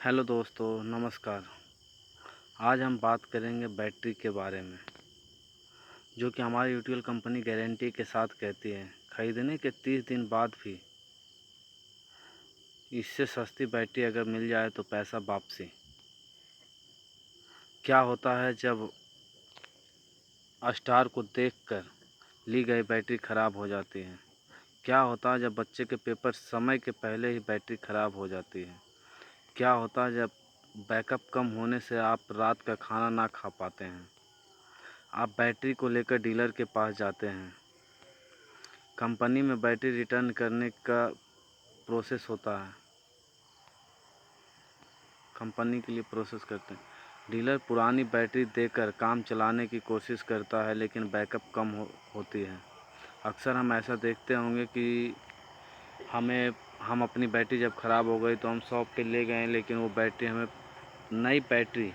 Hello दोस्तों, नमस्कार। आज हम बात करेंगे बैटरी के बारे में, जो कि हमारी यूटीएल कंपनी गारंटी के साथ कहती है। ख़रीदने के 30 दिन बाद भी इससे सस्ती बैटरी अगर मिल जाए तो पैसा वापसी। क्या होता है जब स्टार को देखकर ली गई बैटरी ख़राब हो जाती है? क्या होता है जब बच्चे के पेपर समय के पहले ही बैटरी ख़राब हो जाती है? क्या होता है जब बैकअप कम होने से आप रात का खाना ना खा पाते हैं? आप बैटरी को लेकर डीलर के पास जाते हैं। कंपनी में बैटरी रिटर्न करने का प्रोसेस होता है, कंपनी के लिए प्रोसेस करते हैं। डीलर पुरानी बैटरी देकर काम चलाने की कोशिश करता है, लेकिन बैकअप कम होती है। अक्सर हम ऐसा देखते होंगे कि हम अपनी बैटरी जब ख़राब हो गई तो हम शॉप पे ले गए, लेकिन वो बैटरी हमें नई बैटरी,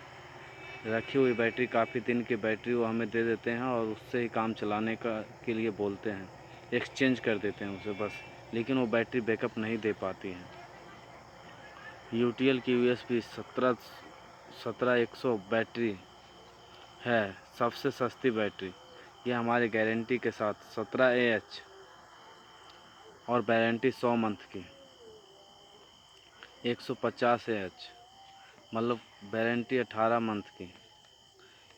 रखी हुई बैटरी, काफ़ी दिन की बैटरी वो हमें दे देते हैं और उससे ही काम चलाने के लिए बोलते हैं, एक्सचेंज कर देते हैं उसे बस। लेकिन वो बैटरी बैकअप नहीं दे पाती है। यूटीएल की यूएसपी 17100 बैटरी है, सबसे सस्ती बैटरी। ये हमारी गारंटी के साथ 17Ah और वारंटी 100 मंथ की। 150Ah मतलब वारंटी 18 मंथ की।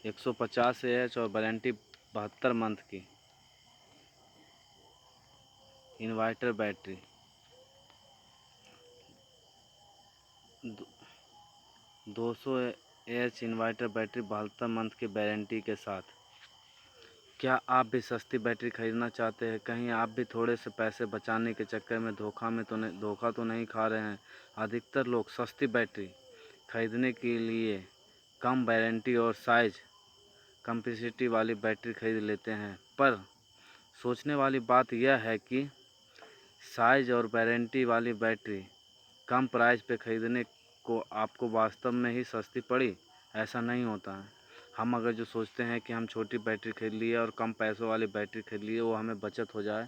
150Ah और वारंटी 72 मंथ की। Inverter battery 200Ah inverter battery 72 month की वारंटी के साथ। क्या आप भी सस्ती बैटरी खरीदना चाहते हैं? कहीं आप भी थोड़े से पैसे बचाने के चक्कर में धोखा तो नहीं खा रहे हैं? अधिकतर लोग सस्ती बैटरी खरीदने के लिए कम वारंटी और साइज कैपेसिटी वाली बैटरी खरीद लेते हैं, पर सोचने वाली बात यह है कि साइज और वारंटी वाली बैटरी कम प्राइस पे खरीदने को आपको वास्तव में ही सस्ती पड़ी, ऐसा नहीं होता है। हम अगर जो सोचते हैं कि हम छोटी बैटरी खरीद लिए और कम पैसों वाली बैटरी खरीद लिए, वो हमें बचत हो जाए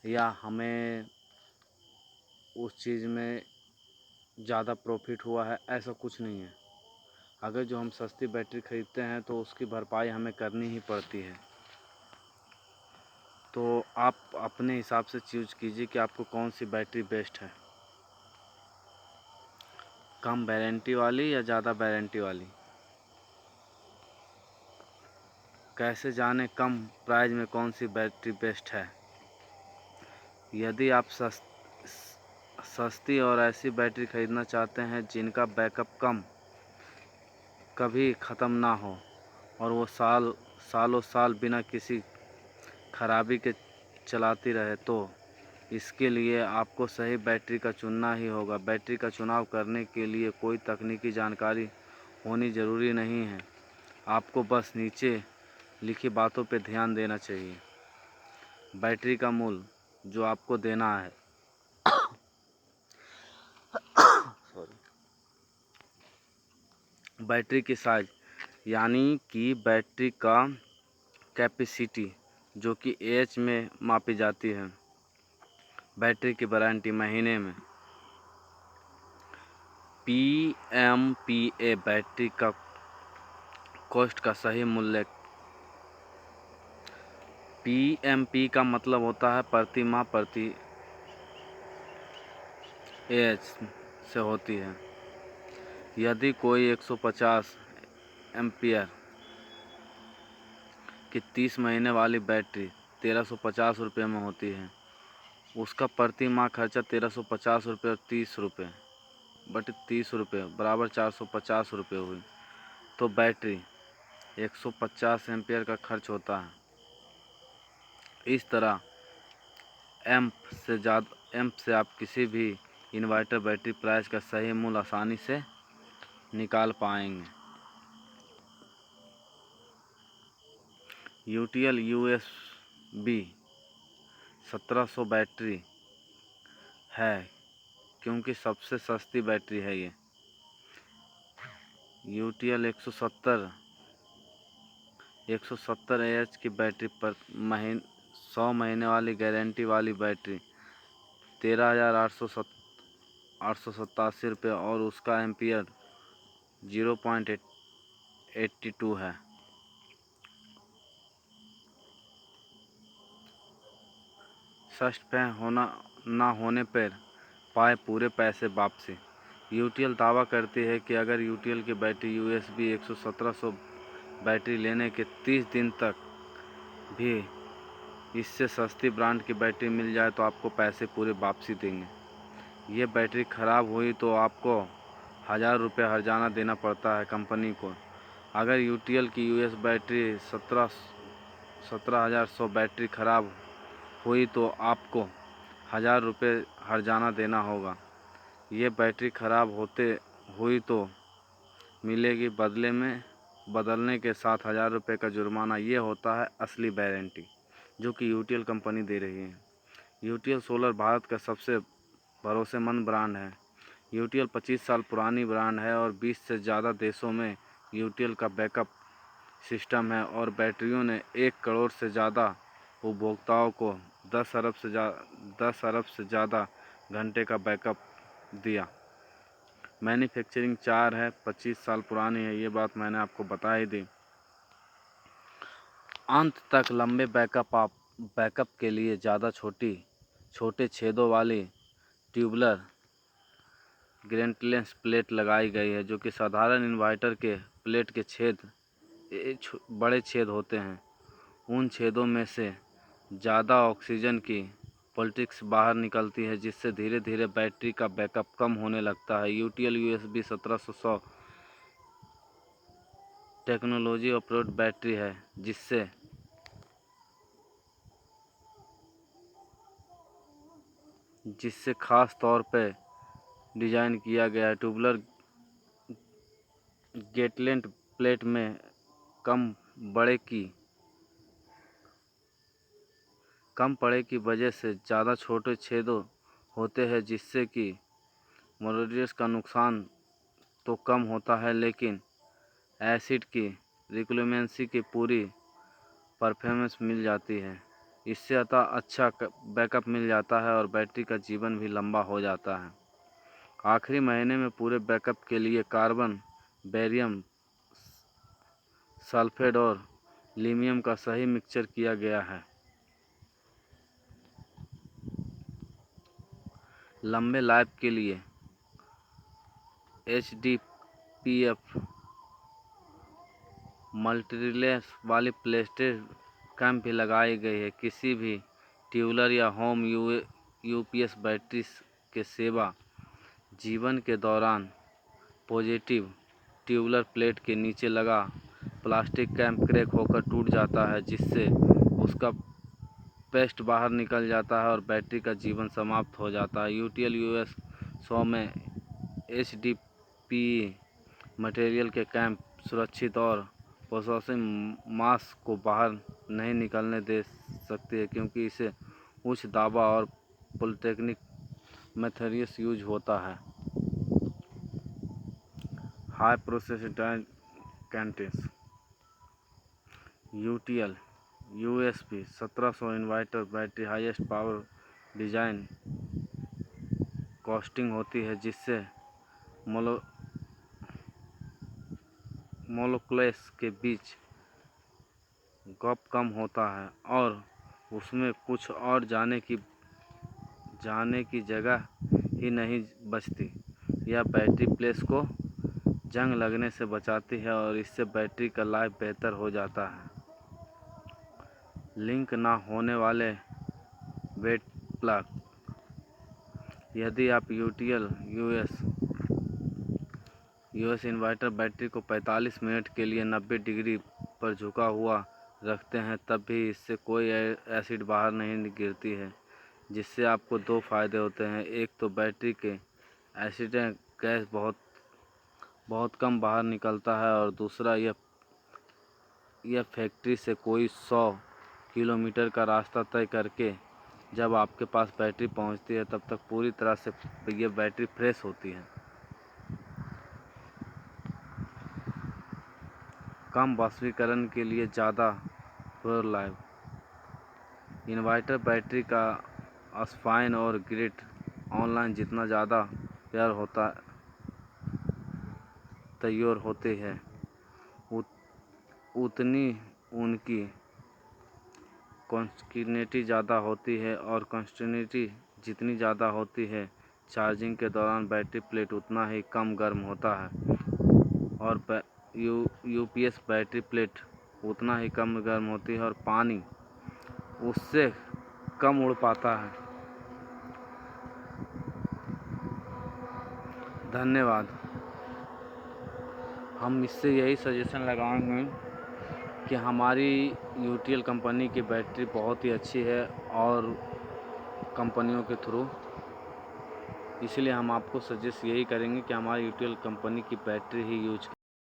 या हमें उस चीज़ में ज़्यादा प्रॉफिट हुआ है, ऐसा कुछ नहीं है। अगर जो हम सस्ती बैटरी खरीदते हैं तो उसकी भरपाई हमें करनी ही पड़ती है। तो आप अपने हिसाब से चूज कीजिए कि आपको कौन सी बैटरी बेस्ट है, कम वारंटी वाली या ज़्यादा वारंटी वाली। कैसे जाने कम प्राइस में कौन सी बैटरी बेस्ट है? यदि आप सस्ती और ऐसी बैटरी खरीदना चाहते हैं जिनका बैकअप कभी ख़त्म ना हो और वो सालों साल बिना किसी खराबी के चलाती रहे, तो इसके लिए आपको सही बैटरी का चुनना ही होगा। बैटरी का चुनाव करने के लिए कोई तकनीकी जानकारी होनी ज़रूरी नहीं है, आपको बस नीचे लिखी बातों पे ध्यान देना चाहिए। बैटरी का मूल्य जो आपको देना है, बैटरी की साइज यानी कि बैटरी का कैपेसिटी जो कि एच में मापी जाती है। बैटरी की वारंटी महीने में। PMPA बैटरी का कॉस्ट का सही मूल्य। PMP का मतलब होता है प्रति माह प्रति एच से होती है। यदि कोई 150 एम्पियर की 30 महीने वाली बैटरी 1350 रुपये में होती है, उसका प्रति माह खर्चा 1350 रुपये और 30 रुपये बट 30 रुपये बराबर 450 रुपये हुई। तो बैटरी 150 एम्पियर का खर्च होता है। इस तरह एम्प से आप किसी भी इन्वर्टर बैटरी प्राइस का सही मूल्य आसानी से निकाल पाएंगे। यूटीएल यूएसबी 1700 बैटरी है क्योंकि सबसे सस्ती बैटरी है ये। यूटीएल 170 AH की बैटरी पर 100 महीने वाली गारंटी वाली बैटरी ₹887 और उसका एम्पियर 0.82 है। सस्पेंड ना होने पर पाए पूरे पैसे वापसी। यूटीएल दावा करती है कि अगर यूटीएल की बैटरी यूएसबी 1700 बैटरी लेने के 30 दिन तक भी इससे सस्ती ब्रांड की बैटरी मिल जाए तो आपको पैसे पूरे वापसी देंगे। ये बैटरी ख़राब हुई तो आपको ₹1000 हर्जाना देना पड़ता है कंपनी को। अगर यूटीएल की यूएस बैटरी 17100 बैटरी ख़राब हुई तो आपको ₹1000 हर्जाना देना होगा। ये बैटरी ख़राब हुई तो मिलेगी बदलने के साथ ₹1000 का जुर्माना। ये होता है असली वारंटी जो कि यूटीएल कंपनी दे रही है। यूटीएल सोलर भारत का सबसे भरोसेमंद ब्रांड है। यूटीएल 25 साल पुरानी ब्रांड है और 20 से ज़्यादा देशों में यूटीएल का बैकअप सिस्टम है और बैटरियों ने 1 करोड़ से ज़्यादा उपभोक्ताओं को 10 अरब से ज़्यादा घंटे का बैकअप दिया। मैन्युफैक्चरिंग 4 है, 25 साल पुरानी है, ये बात मैंने आपको बता ही दी। अंत तक लंबे बैकअप के लिए ज़्यादा छोटे छेदों वाली ट्यूबुलर ग्रेटलेस प्लेट लगाई गई है, जो कि साधारण इन्वर्टर के प्लेट के बड़े छेद होते हैं। उन छेदों में से ज़्यादा ऑक्सीजन की पॉलिटिक्स बाहर निकलती है, जिससे धीरे धीरे बैटरी का बैकअप कम होने लगता है। यूटीएल यूएसबी 1700 टेक्नोलॉजी अप्रोड बैटरी है, जिससे खास तौर पर डिज़ाइन किया गया है। ट्यूबुलर गेटलेट प्लेट में कम पड़े की वजह से ज़्यादा छोटे छेदों होते हैं, जिससे कि मोलेरियस का नुकसान तो कम होता है, लेकिन एसिड की रिक्यूलेमेंसी की पूरी परफॉर्मेंस मिल जाती है। इससे अच्छा बैकअप मिल जाता है और बैटरी का जीवन भी लंबा हो जाता है। आखिरी महीने में पूरे बैकअप के लिए कार्बन, बेरियम सल्फेट और लिथियम का सही मिक्सचर किया गया है। लंबे लाइफ के लिए HDPF मल्टीरिलेस वाली प्लेटेड कैप भी लगाई गई है। किसी भी ट्यूबुलर या होम यूपीएस बैटरी के सेवा जीवन के दौरान पॉजिटिव ट्यूबुलर प्लेट के नीचे लगा प्लास्टिक कैप क्रैक होकर टूट जाता है, जिससे उसका पेस्ट बाहर निकल जाता है और बैटरी का जीवन समाप्त हो जाता है। यूटीएल यूएस 100 में HDPE मटेरियल के कैप सुरक्षित और प्रोसेसिंग मास को बाहर नहीं निकलने दे सकती है, क्योंकि इसे उच्च दाबा और पॉलीटेक्निक मेथड्स यूज होता है। हाई प्रोसेस कैंटेस UTL USB 1700 inverter battery highest power design costing होती है, जिससे मोलेक्युल्स के बीच गैप कम होता है और उसमें कुछ और जाने की जगह ही नहीं बचती। यह बैटरी प्लेस को जंग लगने से बचाती है और इससे बैटरी का लाइफ बेहतर हो जाता है। लिंक ना होने वाले वेट प्लग। यदि आप यूटीएल यूएस इन्वर्टर बैटरी को 45 मिनट के लिए 90 डिग्री पर झुका हुआ रखते हैं, तब भी इससे कोई एसिड बाहर नहीं गिरती है, जिससे आपको 2 फ़ायदे होते हैं। एक तो बैटरी के एसिड गैस बहुत कम बाहर निकलता है और दूसरा यह फैक्ट्री से कोई 100 किलोमीटर का रास्ता तय करके जब आपके पास बैटरी पहुंचती है, तब तक पूरी तरह से यह बैटरी फ्रेश होती है। कम वाष्पीकरण के लिए ज़्यादा लाइफ। इन्वर्टर बैटरी का स्पाइन और ग्रिड ऑनलाइन जितना ज़्यादा तैयार होती है उतनी उनकी कॉन्टिन्यूटी ज़्यादा होती है और कॉन्टिन्यूटी जितनी ज़्यादा होती है चार्जिंग के दौरान बैटरी प्लेट उतना ही कम गर्म होता है और यूपीएस बैटरी प्लेट उतना ही कम गर्म होती है और पानी उससे कम उड़ पाता है। धन्यवाद। हम इससे यही सजेशन लगाएंगे कि हमारी यूटीएल कंपनी की बैटरी बहुत ही अच्छी है और कंपनियों के थ्रू, इसलिए हम आपको सजेस्ट यही करेंगे कि हमारी यूटीएल कंपनी की बैटरी ही यूज